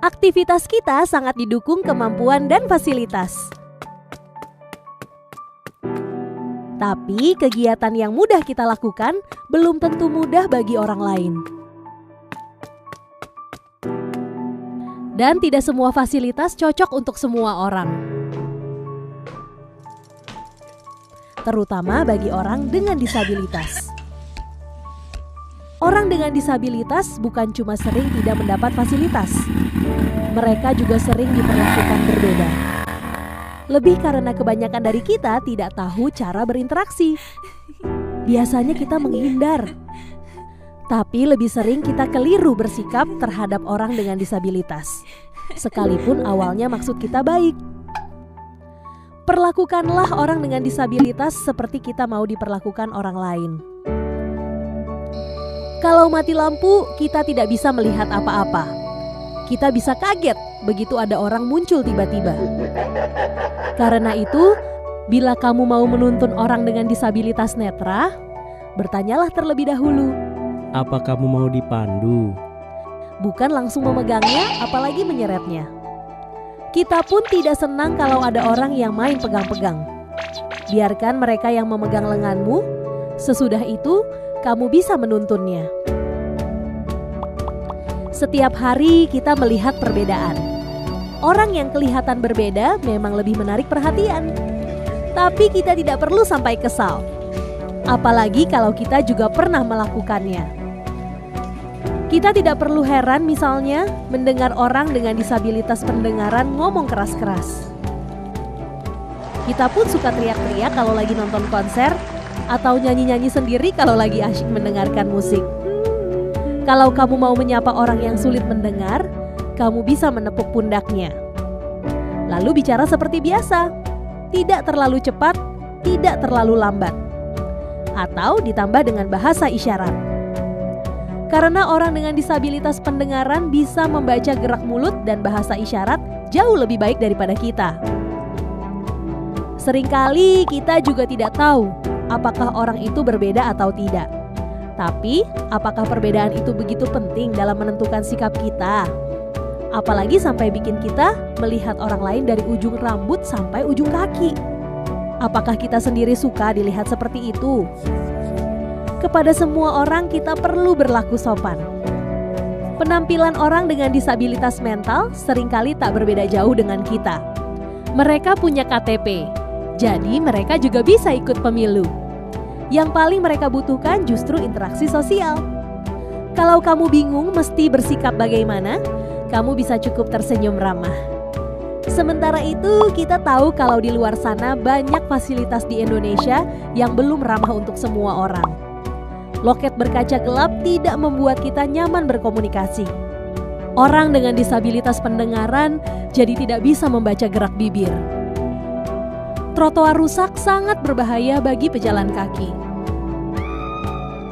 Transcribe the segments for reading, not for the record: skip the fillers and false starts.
Aktivitas kita sangat didukung kemampuan dan fasilitas. Tapi kegiatan yang mudah kita lakukan belum tentu mudah bagi orang lain. Dan tidak semua fasilitas cocok untuk semua orang. Terutama bagi orang dengan disabilitas. Orang dengan disabilitas bukan cuma sering tidak mendapat fasilitas, mereka juga sering diperlakukan berbeda. Lebih karena kebanyakan dari kita tidak tahu cara berinteraksi. Biasanya kita menghindar, tapi lebih sering kita keliru bersikap terhadap orang dengan disabilitas, sekalipun awalnya maksud kita baik. Perlakukanlah orang dengan disabilitas seperti kita mau diperlakukan orang lain. Kalau mati lampu, kita tidak bisa melihat apa-apa. Kita bisa kaget begitu ada orang muncul tiba-tiba. Karena itu, bila kamu mau menuntun orang dengan disabilitas netra, bertanyalah terlebih dahulu. Apa kamu mau dipandu? Bukan langsung memegangnya, apalagi menyeretnya. Kita pun tidak senang kalau ada orang yang main pegang-pegang. Biarkan mereka yang memegang lenganmu, sesudah itu kamu bisa menuntunnya. Setiap hari kita melihat perbedaan. Orang yang kelihatan berbeda memang lebih menarik perhatian. Tapi kita tidak perlu sampai kesal. Apalagi kalau kita juga pernah melakukannya. Kita tidak perlu heran misalnya mendengar orang dengan disabilitas pendengaran ngomong keras-keras. Kita pun suka teriak-teriak kalau lagi nonton konser, atau nyanyi-nyanyi sendiri kalau lagi asyik mendengarkan musik. Kalau kamu mau menyapa orang yang sulit mendengar, kamu bisa menepuk pundaknya. Lalu bicara seperti biasa, tidak terlalu cepat, tidak terlalu lambat. Atau ditambah dengan bahasa isyarat. Karena orang dengan disabilitas pendengaran bisa membaca gerak mulut dan bahasa isyarat jauh lebih baik daripada kita. Seringkali kita juga tidak tahu apakah orang itu berbeda atau tidak. Tapi, apakah perbedaan itu begitu penting dalam menentukan sikap kita? Apalagi sampai bikin kita melihat orang lain dari ujung rambut sampai ujung kaki. Apakah kita sendiri suka dilihat seperti itu? Kepada semua orang kita perlu berlaku sopan. Penampilan orang dengan disabilitas mental seringkali tak berbeda jauh dengan kita. Mereka punya KTP. Jadi mereka juga bisa ikut pemilu. Yang paling mereka butuhkan justru interaksi sosial. Kalau kamu bingung mesti bersikap bagaimana, kamu bisa cukup tersenyum ramah. Sementara itu kita tahu kalau di luar sana banyak fasilitas di Indonesia yang belum ramah untuk semua orang. Loket berkaca gelap tidak membuat kita nyaman berkomunikasi. Orang dengan disabilitas pendengaran jadi tidak bisa membaca gerak bibir. Trotoar rusak sangat berbahaya bagi pejalan kaki.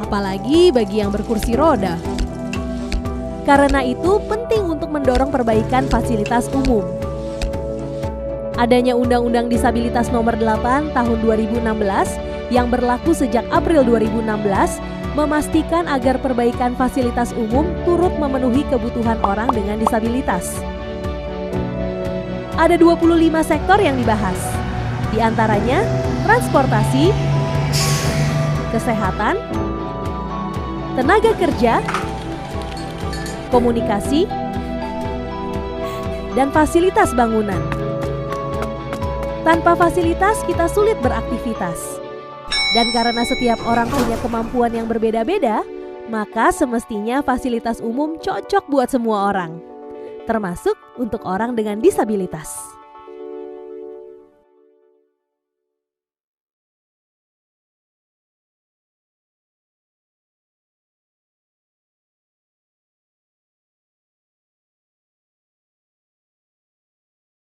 Apalagi bagi yang berkursi roda. Karena itu penting untuk mendorong perbaikan fasilitas umum. Adanya Undang-Undang Disabilitas Nomor 8 Tahun 2016 yang berlaku sejak April 2016 memastikan agar perbaikan fasilitas umum turut memenuhi kebutuhan orang dengan disabilitas. Ada 25 sektor yang dibahas. Di antaranya transportasi, kesehatan, tenaga kerja, komunikasi, dan fasilitas bangunan. Tanpa fasilitas kita sulit beraktivitas. Dan karena setiap orang punya kemampuan yang berbeda-beda, maka semestinya fasilitas umum cocok buat semua orang, termasuk untuk orang dengan disabilitas.